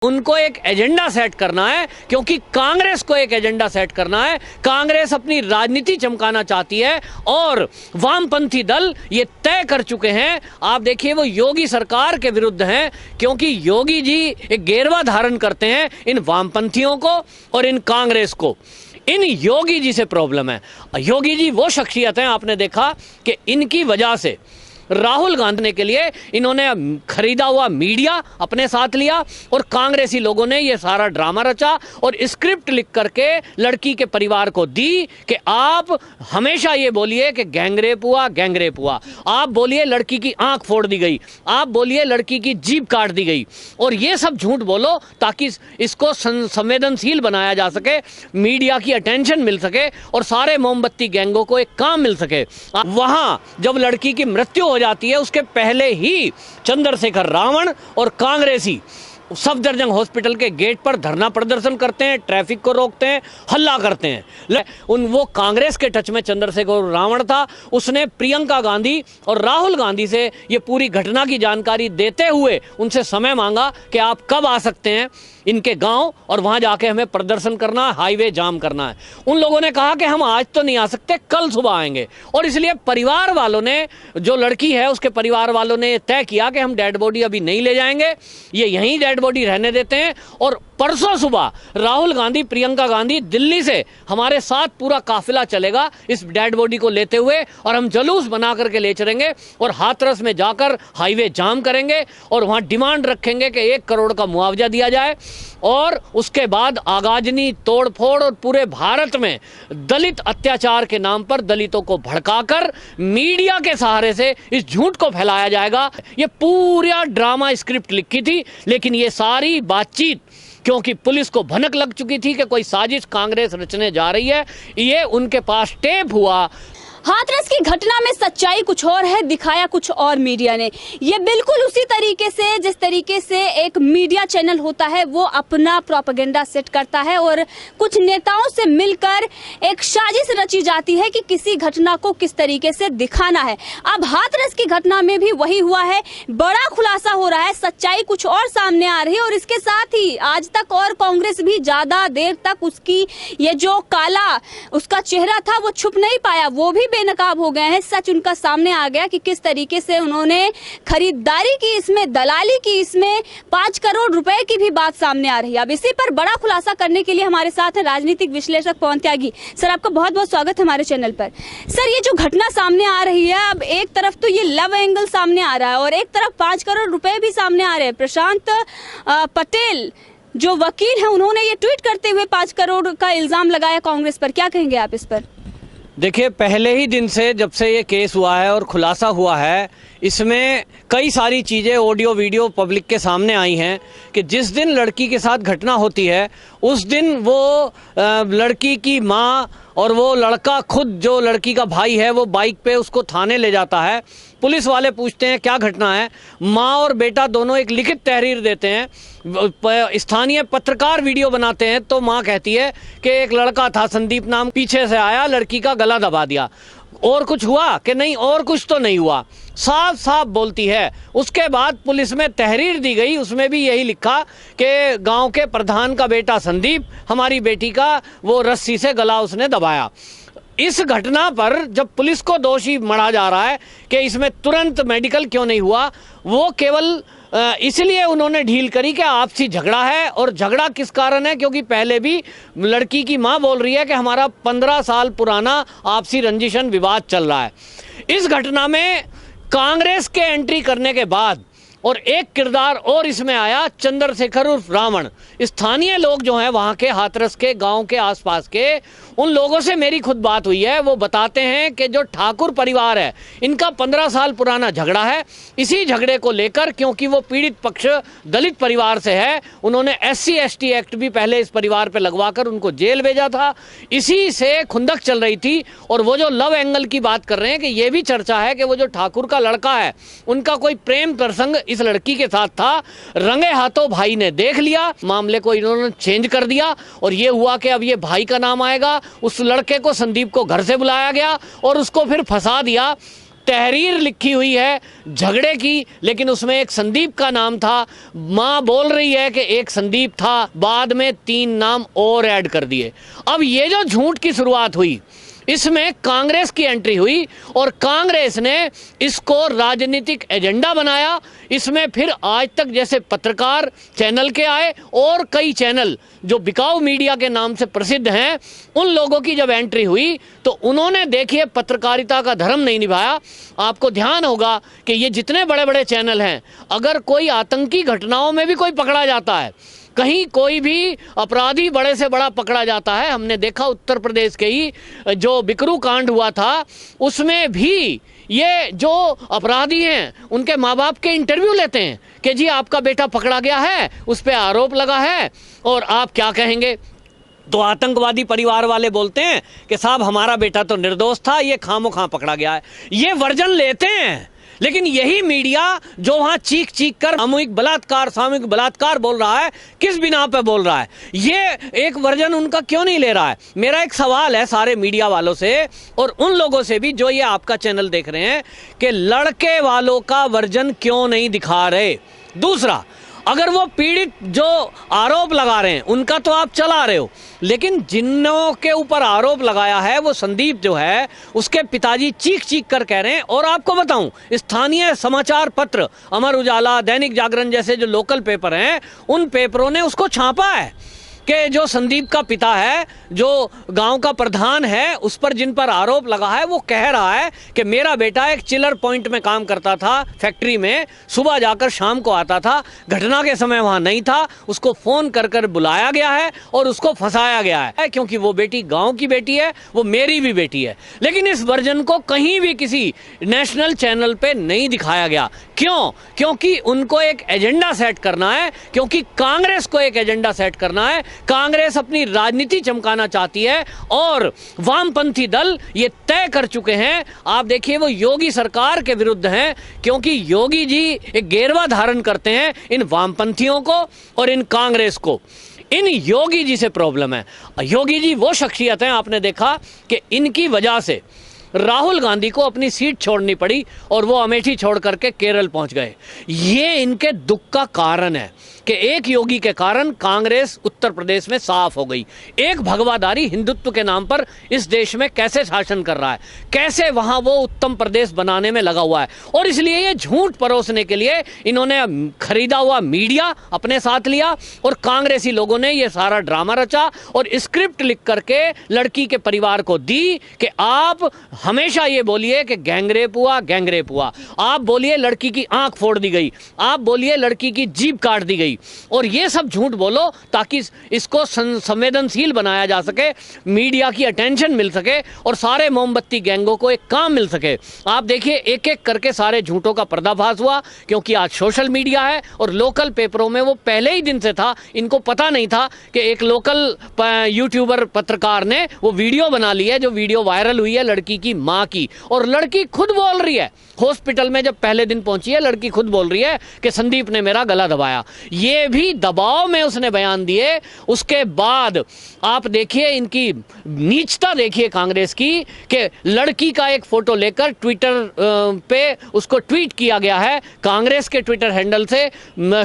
उनको एक agenda set करना है, क्योंकि कांग्रेस को एक एजेंडा सेट करना है। कांग्रेस अपनी राजनीति चमकाना चाहती है और वामपंथी दल ये तय कर चुके हैं। आप देखिए वो योगी सरकार के विरुद्ध हैं, क्योंकि योगी जी एक गेरवा धारण करते हैं इन वामपंथियों को और इन कांग्रेस को। इन योगी जी से प्रॉब्लम है। योगी जी वो शख्सियत हैं, आपने देखा कि इनकी वजह से राहुल गांधी के लिए इन्होंने खरीदा हुआ मीडिया अपने साथ लिया और कांग्रेसी लोगों ने ये सारा ड्रामा रचा और स्क्रिप्ट लिख करके लड़की के परिवार को दी कि आप हमेशा ये बोलिए कि गैंगरेप हुआ, आप बोलिए लड़की की आंख फोड़ दी गई, आप बोलिए लड़की की जीभ काट दी गई, और ये सब झूठ बोलो ताकि इसको संवेदनशील बनाया जा सके, मीडिया की अटेंशन मिल सके और सारे मोमबत्ती गैंगों को एक काम मिल सके। वहां जब लड़की की मृत्यु हो जाती है उसके पहले ही चंद्रशेखर रावण और कांग्रेसी सफदरजंग हॉस्पिटल के गेट पर धरना प्रदर्शन करते हैं, ट्रैफिक को रोकते हैं, हल्ला करते हैं। वो कांग्रेस के टच में चंद्रशेखर रावण था। उसने प्रियंका गांधी और राहुल गांधी से ये पूरी घटना की जानकारी देते हुए उनसे समय मांगा कि आप कब आ सकते हैं इनके गांव और वहां जाके हमें प्रदर्शन करना है, हाईवे जाम करना है। उन लोगों ने कहा कि हम आज तो नहीं आ सकते, कल सुबह आएंगे। और इसलिए परिवार वालों ने, जो लड़की है उसके परिवार वालों ने तय किया कि हम डेड बॉडी अभी नहीं ले जाएंगे, ये यहीं डेड बॉडी रहने देते हैं। और परसों सुबह राहुल गांधी, प्रियंका गांधी दिल्ली से हमारे साथ पूरा काफिला चलेगा इस डेड बॉडी को लेते हुए, और हम जुलूस बना करके ले चलेंगे और हाथरस में जाकर हाईवे जाम करेंगे और वहां डिमांड रखेंगे कि 1 करोड़ का मुआवजा दिया जाए। और उसके बाद आगाजनी तोड़फोड़ और पूरे भारत में दलित अत्याचार के नाम पर दलितों को भड़काकर मीडिया के सहारे से इस झूठ को फैलाया जाएगा। ये पूरा ड्रामा स्क्रिप्ट लिखी थी, लेकिन ये सारी बातचीत क्योंकि पुलिस को भनक लग चुकी थी कि कोई साजिश कांग्रेस रचने जा रही है, ये उनके पास टेप हुआ। हाथरस की घटना में सच्चाई कुछ और है, दिखाया कुछ और मीडिया ने। ये बिल्कुल उसी तरीके से जिस तरीके से एक मीडिया चैनल होता है वो अपना प्रोपेगेंडा सेट करता है और कुछ नेताओं से मिलकर एक साजिश रची जाती है कि किसी घटना को किस तरीके से दिखाना है। अब हाथरस की घटना में भी वही हुआ है, बड़ा खुलासा हो रहा है, सच्चाई कुछ और सामने आ रही है। और इसके साथ ही आज तक और कांग्रेस भी ज्यादा देर तक उसकी ये जो काला उसका चेहरा था वो छुप नहीं पाया, वो भी बेनकाब हो गए हैं। सच उनका सामने आ गया कि किस तरीके से उन्होंने खरीदारी की, इसमें दलाली की, इसमें 5 करोड़ रुपए की भी बात सामने आ रही है। अब इसी पर बड़ा खुलासा करने के लिए हमारे साथ है राजनीतिक विश्लेषक पवन त्यागी। सर, आपका बहुत बहुत स्वागत है हमारे चैनल पर। सर, ये जो घटना सामने आ रही है, अब एक तरफ तो ये लव एंगल सामने आ रहा है और एक तरफ 5 करोड़ रुपए भी सामने आ रहे हैं। प्रशांत पटेल जो वकील है उन्होंने ये ट्वीट करते हुए 5 करोड़ का इल्जाम लगाया कांग्रेस पर, क्या कहेंगे आप इस पर? देखिए, पहले ही दिन से जब से ये केस हुआ है और खुलासा हुआ है, इसमें कई सारी चीज़ें ऑडियो वीडियो पब्लिक के सामने आई हैं कि जिस दिन लड़की के साथ घटना होती है उस दिन वो लड़की की माँ और वो लड़का खुद, जो लड़की का भाई है, वो बाइक पे उसको थाने ले जाता है। पुलिस वाले पूछते हैं क्या घटना है, माँ और बेटा दोनों एक लिखित तहरीर देते हैं। स्थानीय पत्रकार वीडियो बनाते हैं तो माँ कहती है कि एक लड़का था संदीप नाम, पीछे से आया, लड़की का गला दबा दिया। और कुछ हुआ कि नहीं, और कुछ तो नहीं हुआ, साफ साफ बोलती है। उसके बाद पुलिस में तहरीर दी गई, उसमें भी यही लिखा कि गांव के प्रधान का बेटा संदीप, हमारी बेटी का वो रस्सी से गला उसने दबाया। इस घटना पर जब पुलिस को दोषी मढ़ा जा रहा है कि इसमें तुरंत मेडिकल क्यों नहीं हुआ, वो केवल इसलिए उन्होंने ढील करी कि आपसी झगड़ा है। और झगड़ा किस कारण है, क्योंकि पहले भी लड़की की मां बोल रही है कि हमारा 15 साल पुराना आपसी रंजिशन विवाद चल रहा है। इस घटना में कांग्रेस के एंट्री करने के बाद और एक किरदार और इसमें आया, चंद्रशेखर उर्फ रावण। स्थानीय लोग जो हैं वहाँ के, हाथरस के गांव के आसपास के, उन लोगों से मेरी खुद बात हुई है। वो बताते हैं कि जो ठाकुर परिवार है इनका 15 साल पुराना झगड़ा है। इसी झगड़े को लेकर, क्योंकि वो पीड़ित पक्ष दलित परिवार से है, उन्होंने SC ST एक्ट भी पहले इस परिवार पर लगवाकर उनको जेल भेजा था। इसी से खुंदक चल रही थी। और वो जो लव एंगल की बात कर रहे हैं कि ये भी चर्चा है कि वो जो ठाकुर का लड़का है उनका कोई प्रेम प्रसंग इस लड़की के साथ था। रंगे हाथों भाई ने देख लिया, मामले को इन्होंने चेंज कर दिया और ये हुआ कि अब ये भाई का नाम आएगा। उस लड़के को, संदीप को घर से बुलाया गया और उसको फिर फंसा दिया। तहरीर लिखी हुई है झगड़े की, लेकिन उसमें एक संदीप का नाम था। मां बोल रही है कि एक संदीप था, बाद में 3 नाम और ऐड कर दिए। अब ये जो झूठ की शुरुआत हुई, इसमें कांग्रेस की एंट्री हुई और कांग्रेस ने इसको राजनीतिक एजेंडा बनाया। इसमें फिर आज तक जैसे पत्रकार चैनल के आए और कई चैनल जो बिकाऊ मीडिया के नाम से प्रसिद्ध हैं, उन लोगों की जब एंट्री हुई तो उन्होंने देखिए पत्रकारिता का धर्म नहीं निभाया। आपको ध्यान होगा कि ये जितने बड़े बड़े चैनल हैं, अगर कोई आतंकी घटनाओं में भी कोई पकड़ा जाता है, कहीं कोई भी अपराधी बड़े से बड़ा पकड़ा जाता है, हमने देखा उत्तर प्रदेश के ही जो बिकरू कांड हुआ था, उसमें भी ये जो अपराधी हैं उनके माँ बाप के इंटरव्यू लेते हैं कि जी आपका बेटा पकड़ा गया है, उस पर आरोप लगा है और आप क्या कहेंगे। तो आतंकवादी परिवार वाले बोलते हैं कि साहब हमारा बेटा तो निर्दोष था, ये खामोखां पकड़ा गया है। ये वर्जन लेते हैं, लेकिन यही मीडिया जो वहां चीख चीख कर सामूहिक बलात्कार बोल रहा है, किस बिना पे बोल रहा है, ये एक वर्जन उनका क्यों नहीं ले रहा है। मेरा एक सवाल है सारे मीडिया वालों से और उन लोगों से भी जो ये आपका चैनल देख रहे हैं कि लड़के वालों का वर्जन क्यों नहीं दिखा रहे। दूसरा, अगर वो पीड़ित जो आरोप लगा रहे हैं उनका तो आप चला रहे हो, लेकिन जिन्हों के ऊपर आरोप लगाया है वो संदीप जो है, उसके पिताजी चीख चीख कर कह रहे हैं। और आपको बताऊं, स्थानीय समाचार पत्र अमर उजाला, दैनिक जागरण जैसे जो लोकल पेपर हैं, उन पेपरों ने उसको छापा है कि जो संदीप का पिता है, जो गांव का प्रधान है, उस पर जिन पर आरोप लगा है, वो कह रहा है कि मेरा बेटा एक चिलर पॉइंट में काम करता था, फैक्ट्री में, सुबह जाकर शाम को आता था, घटना के समय वहां नहीं था, उसको फोन कर कर बुलाया गया है और उसको फंसाया गया है, क्योंकि वो बेटी गांव की बेटी है, वो मेरी भी बेटी है। लेकिन इस वर्जन को कहीं भी किसी नेशनल चैनल पे नहीं दिखाया गया। क्यों? क्योंकि उनको एक एजेंडा सेट करना है, क्योंकि कांग्रेस को एक एजेंडा सेट करना है। कांग्रेस अपनी राजनीति चमकाना चाहती है और वामपंथी दल ये तय कर चुके हैं। आप देखिए वो योगी सरकार के विरुद्ध हैं, क्योंकि योगी जी एक गेरवा धारण करते हैं इन वामपंथियों को और इन कांग्रेस को। इन योगी जी से प्रॉब्लम है। योगी जी वो शख्सियत हैं, आपने देखा कि इनकी वजह से राहुल गांधी को अपनी सीट छोड़नी पड़ी और वो अमेठी छोड़ करके केरल पहुंच गए। ये इनके दुख का कारण है कि एक योगी के कारण कांग्रेस उत्तर प्रदेश में साफ हो गई। एक भगवाधारी हिंदुत्व के नाम पर इस देश में कैसे शासन कर रहा है, कैसे वहां वो उत्तम प्रदेश बनाने में लगा हुआ है। और इसलिए ये झूठ परोसने के लिए इन्होंने खरीदा हुआ मीडिया अपने साथ लिया और कांग्रेसी लोगों ने ये सारा ड्रामा रचा और स्क्रिप्ट लिख करके लड़की के परिवार को दी कि आप हमेशा ये बोलिए कि गैंगरेप हुआ, आप बोलिए लड़की की आंख फोड़ दी गई, आप बोलिए लड़की की जीभ काट दी गई, और ये सब झूठ बोलो ताकि इसको संवेदनशील बनाया जा सके, मीडिया की अटेंशन मिल सके और सारे मोमबत्ती गैंगों को एक काम मिल सके। आप देखिए एक एक करके सारे झूठों का पर्दाफाश हुआ, क्योंकि आज सोशल मीडिया है और लोकल पेपरों में वो पहले ही दिन से था। इनको पता नहीं था कि एक लोकल यूट्यूबर पत्रकार ने वो वीडियो बना ली है, जो वीडियो वायरल हुई है लड़की की मां की, और लड़की खुद बोल रही है, हॉस्पिटल में जब पहले दिन पहुंची है लड़की खुद बोल रही है कि संदीप ने मेरा गला दबाया। ये भी दबाव में उसने बयान दिए। उसके बाद आप देखिए इनकी नीचता देखिए कांग्रेस की, कि लड़की का एक फोटो लेकर ट्विटर पे उसको ट्वीट किया गया है कांग्रेस के ट्विटर हैंडल से।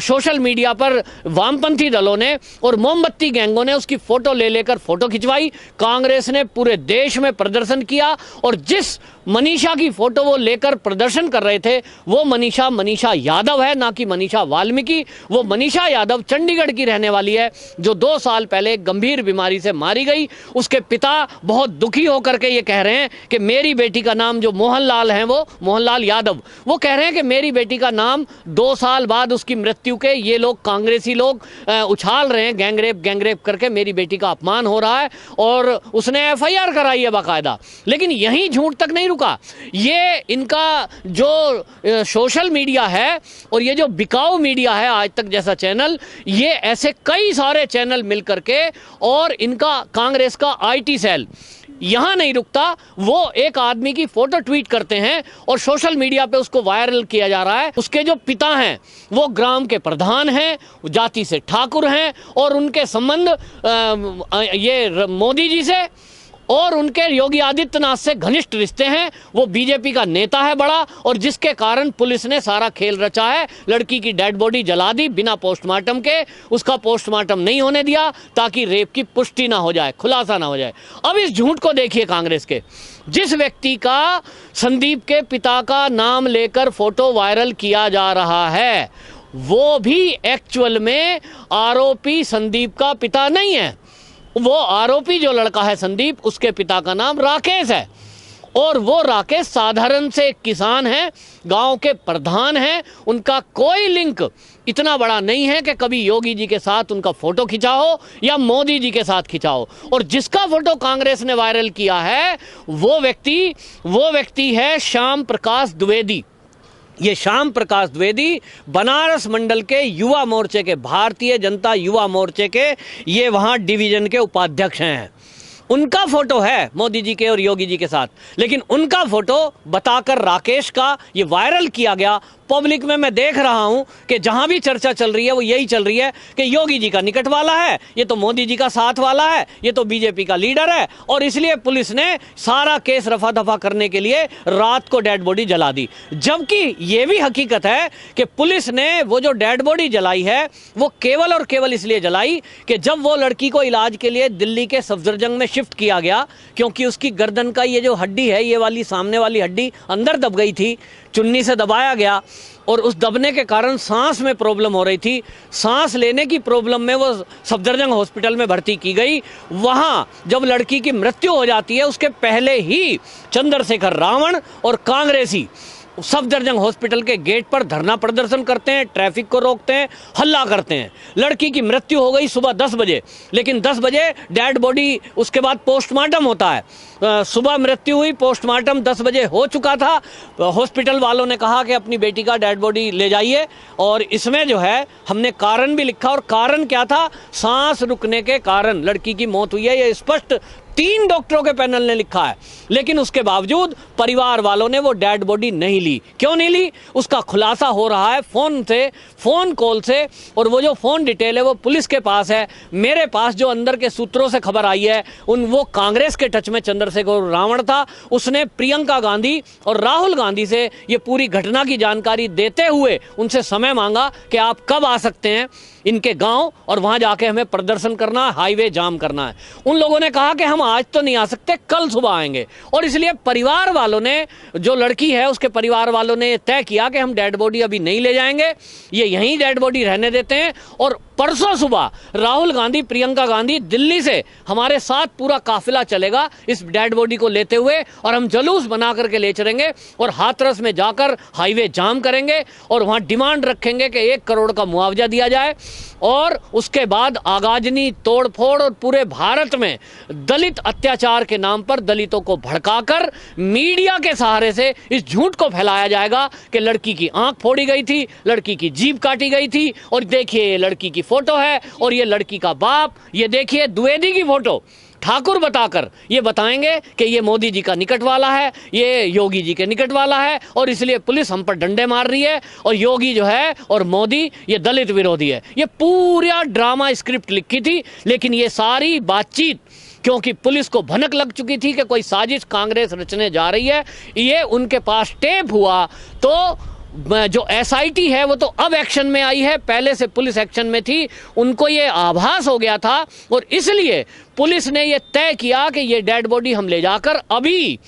सोशल मीडिया पर वामपंथी दलों ने और मोमबत्ती गैंगों ने उसकी फोटो ले लेकर फोटो खिंचवाई। कांग्रेस ने पूरे देश में प्रदर्शन किया और जिस मनीषा की फोटो वो लेकर प्रदर्शन कर रहे थे वो मनीषा यादव है, ना कि मनीषा वाल्मीकि। वो मनीषा यादव चंडीगढ़ की रहने वाली है, जो 2 साल पहले गंभीर बीमारी से मारी गई। उसके पिता बहुत दुखी होकर के ये कह रहे हैं कि मेरी बेटी का नाम, जो मोहनलाल हैं, वो मोहनलाल यादव, वो कह रहे हैं कि मेरी बेटी का नाम 2 साल बाद उसकी मृत्यु के ये लोग कांग्रेसी लोग उछाल रहे हैं, गैंगरेप करके मेरी बेटी का अपमान हो रहा है, और उसने FIR कराई है बाकायदा। लेकिन यही झूठ तक नहीं रुका, ये इनका जो सोशल मीडिया है और ये जो बिकाऊ मीडिया है आज तक जैसा चैनल, ये ऐसे कई सारे चैनल मिल करके, और इनका कांग्रेस का IT सेल यहां नहीं रुकता। वो एक आदमी की फोटो ट्वीट करते हैं और सोशल मीडिया पे उसको वायरल किया जा रहा है। उसके जो पिता हैं वो ग्राम के प्रधान हैं, जाति से ठाकुर हैं, और उनके संबंध ये मोदी जी से और उनके योगी आदित्यनाथ से घनिष्ठ रिश्ते हैं। वो बीजेपी का नेता है बड़ा, और जिसके कारण पुलिस ने सारा खेल रचा है। लड़की की डेड बॉडी जला दी बिना पोस्टमार्टम के, उसका पोस्टमार्टम नहीं होने दिया ताकि रेप की पुष्टि ना हो जाए, खुलासा ना हो जाए। अब इस झूठ को देखिए कांग्रेस के, जिस व्यक्ति का संदीप के पिता का नाम लेकर फोटो वायरल किया जा रहा है, वो भी एक्चुअल में आरोपी संदीप का पिता नहीं है। वो आरोपी जो लड़का है संदीप, उसके पिता का नाम राकेश है, और वो राकेश साधारण से एक किसान है, गांव के प्रधान हैं। उनका कोई लिंक इतना बड़ा नहीं है कि कभी योगी जी के साथ उनका फोटो खिंचा हो या मोदी जी के साथ खिंचा हो। और जिसका फोटो कांग्रेस ने वायरल किया है वो व्यक्ति है श्याम प्रकाश द्विवेदी। ये श्याम प्रकाश द्विवेदी बनारस मंडल के युवा मोर्चे के, भारतीय जनता युवा मोर्चे के, ये वहाँ डिवीजन के उपाध्यक्ष हैं। उनका फोटो है मोदी जी के और योगी जी के साथ, लेकिन उनका फोटो बताकर राकेश का ये वायरल किया गया। पब्लिक में मैं देख रहा हूं कि जहां भी चर्चा चल रही है वो यही चल रही है कि योगी जी का निकट वाला है, ये तो मोदी जी का साथ वाला है, ये तो बीजेपी का लीडर है, और इसलिए पुलिस ने सारा केस रफा दफा करने के लिए रात को डेड बॉडी जला दी। जबकि ये भी हकीकत है कि पुलिस ने वो जो डेड बॉडी जलाई है वो केवल और केवल इसलिए जलाई कि जब वो लड़की को इलाज के लिए दिल्ली के सफदरजंग में शिफ्ट किया गया, क्योंकि उसकी गर्दन का ये जो हड्डी है, ये वाली सामने वाली हड्डी अंदर दब गई थी, चुन्नी से दबाया गया, और उस दबने के कारण सांस में प्रॉब्लम हो रही थी। सांस लेने की प्रॉब्लम में वो सफदरजंग हॉस्पिटल में भर्ती की गई। वहाँ जब लड़की की मृत्यु हो जाती है, उसके पहले ही चंद्रशेखर रावण और कांग्रेसी सफदरजंग हॉस्पिटल के गेट पर धरना प्रदर्शन करते हैं, ट्रैफिक को रोकते हैं, हल्ला करते हैं। लड़की की मृत्यु हो गई सुबह 10 बजे, लेकिन 10 बजे डेड बॉडी, उसके बाद पोस्टमार्टम होता है। सुबह मृत्यु हुई, पोस्टमार्टम 10 बजे हो चुका था। हॉस्पिटल वालों ने कहा कि अपनी बेटी का डेड बॉडी ले जाइए, और इसमें जो है हमने कारण भी लिखा, और कारण क्या था, सांस रुकने के कारण लड़की की मौत हुई है। ये स्पष्ट 3 डॉक्टरों के पैनल ने लिखा है, लेकिन उसके बावजूद परिवार वालों ने वो डेड बॉडी नहीं ली। क्यों नहीं ली? उसका खुलासा हो रहा है फोन कॉल से, और वो जो फोन डिटेल है वो पुलिस के पास है। मेरे पास जो अंदर के सूत्रों से खबर आई है, वो कांग्रेस के टच में चंद्रशेखर रावण था। उसने प्रियंका गांधी और राहुल गांधी से ये पूरी घटना की जानकारी देते हुए उनसे समय मांगा कि आप कब आ सकते हैं इनके गांव, और वहां जाके हमें प्रदर्शन करना है, हाईवे जाम करना है। उन लोगों ने कहा कि हम आज तो नहीं आ सकते, कल सुबह आएंगे। और इसलिए परिवार वालों ने, जो लड़की है उसके परिवार वालों ने तय किया कि हम डेड बॉडी अभी नहीं ले जाएंगे, ये यहीं डेड बॉडी रहने देते हैं। और परसों सुबह राहुल गांधी, प्रियंका गांधी दिल्ली से हमारे साथ पूरा काफिला चलेगा इस डेड बॉडी को लेते हुए, और हम जुलूस बना करके ले चलेंगे और हाथरस में जाकर हाईवे जाम करेंगे, और वहां डिमांड रखेंगे कि 1 करोड़ का मुआवजा दिया जाए। और उसके बाद आगाजनी तोड़फोड़, और पूरे भारत में दलित अत्याचार के नाम पर दलितों को भड़काकर मीडिया के सहारे से इस झूठ को फैलाया जाएगा कि लड़की की आंख फोड़ी गई थी, लड़की की जीभ काटी गई थी, और देखिए लड़की की फोटो है, और ये लड़की का बाप, ये देखिए द्विवेदी की फोटो, ठाकुर बताकर ये बताएंगे कि ये मोदी जी का निकट वाला है, ये योगी जी के निकट वाला है, और इसलिए पुलिस हम पर डंडे मार रही है, और योगी जो है और मोदी ये दलित विरोधी है। ये पूरा ड्रामा स्क्रिप्ट लिखी थी, लेकिन ये सारी बातचीत, क्योंकि पुलिस को भनक लग चुकी थी कि कोई साजिश कांग्रेस रचने जा रही है, ये उनके पास टेप हुआ, तो जो एसआईटी है वो तो अब एक्शन में आई है, पहले से पुलिस एक्शन में थी। उनको ये आभास हो गया था, और इसलिए पुलिस ने ये तय किया कि ये डेड बॉडी हम ले जाकर अभी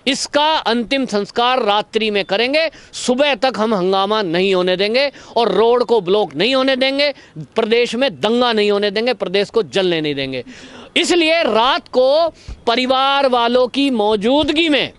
इसका अंतिम संस्कार रात्रि में करेंगे, सुबह तक हम हंगामा नहीं होने देंगे, और रोड को ब्लॉक नहीं होने देंगे, प्रदेश में दंगा नहीं होने देंगे, प्रदेश को जलने नहीं देंगे। इसलिए रात को परिवार वालों की मौजूदगी में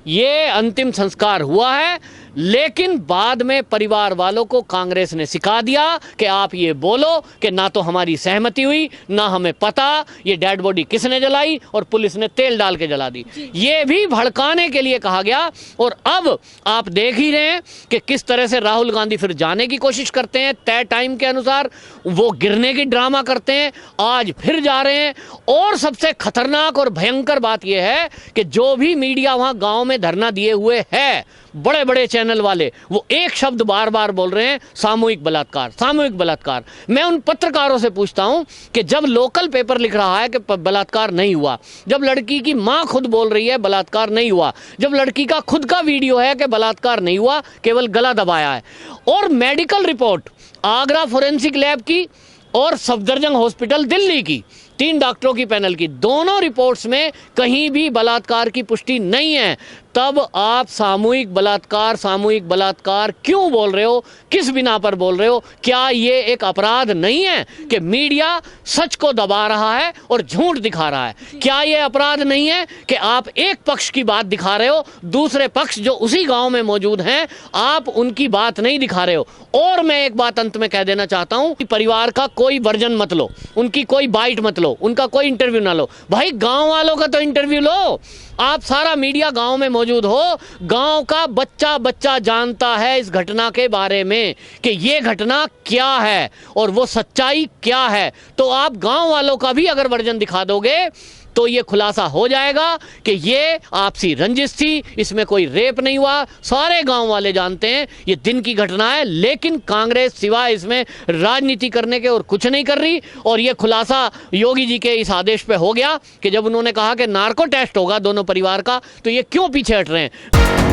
ये अंतिम संस्कार हुआ है। लेकिन बाद में परिवार वालों को कांग्रेस ने सिखा दिया कि आप ये बोलो कि ना तो हमारी सहमति हुई, ना हमें पता ये डेड बॉडी किसने जलाई, और पुलिस ने तेल डाल के जला दी। ये भी भड़काने के लिए कहा गया। और अब आप देख ही रहे हैं कि किस तरह से राहुल गांधी फिर जाने की कोशिश करते हैं, तय टाइम के अनुसार वो गिरने की ड्रामा करते हैं, आज फिर जा रहे हैं। और सबसे खतरनाक और भयंकर बात यह है कि जो भी मीडिया वहां गांव में धरना दिए हुए है बड़े बड़े चैनल वाले वो एक शब्द बार बार बोल रहे हैं, सामूहिक बलात्कार, सामूहिक बलात्कार। मैं उन पत्रकारों से पूछता हूं कि जब लोकल पेपर लिख रहा है कि बलात्कार नहीं हुआ, जब लड़की की मां खुद बोल रही है बलात्कार नहीं हुआ, जब लड़की का खुद का वीडियो है कि बलात्कार नहीं हुआ, केवल गला दबाया है, और medical report Agra forensic lab की और सफदरजंग हॉस्पिटल दिल्ली की 3 डॉक्टरों की पैनल की, दोनों रिपोर्ट्स में कहीं भी बलात्कार की पुष्टि नहीं है, तब आप सामूहिक बलात्कार क्यों बोल रहे हो? किस बिना पर बोल रहे हो? क्या ये एक अपराध नहीं है कि मीडिया सच को दबा रहा है और झूठ दिखा रहा है? क्या ये अपराध नहीं है कि आप एक पक्ष की बात दिखा रहे हो, दूसरे पक्ष जो उसी गांव में मौजूद हैं आप उनकी बात नहीं दिखा रहे हो? और मैं एक बात अंत में कह देना चाहता हूं कि परिवार का कोई वर्जन मत लो, उनकी कोई बाइट मत लो, उनका कोई इंटरव्यू ना लो। भाई गांव वालों का तो इंटरव्यू लो। आप सारा मीडिया गांव में मौजूद हो, गांव का बच्चा बच्चा जानता है इस घटना के बारे में कि ये घटना क्या है और वो सच्चाई क्या है। तो आप गांव वालों का भी अगर वर्जन दिखा दोगे तो ये खुलासा हो जाएगा कि ये आपसी रंजिश थी, इसमें कोई रेप नहीं हुआ। सारे गांव वाले जानते हैं ये दिन की घटना है, लेकिन कांग्रेस सिवाय इसमें राजनीति करने के और कुछ नहीं कर रही। और ये खुलासा योगी जी के इस आदेश पे हो गया कि जब उन्होंने कहा कि नार्को टेस्ट होगा दोनों परिवार का, तो ये क्यों पीछे हट रहे हैं?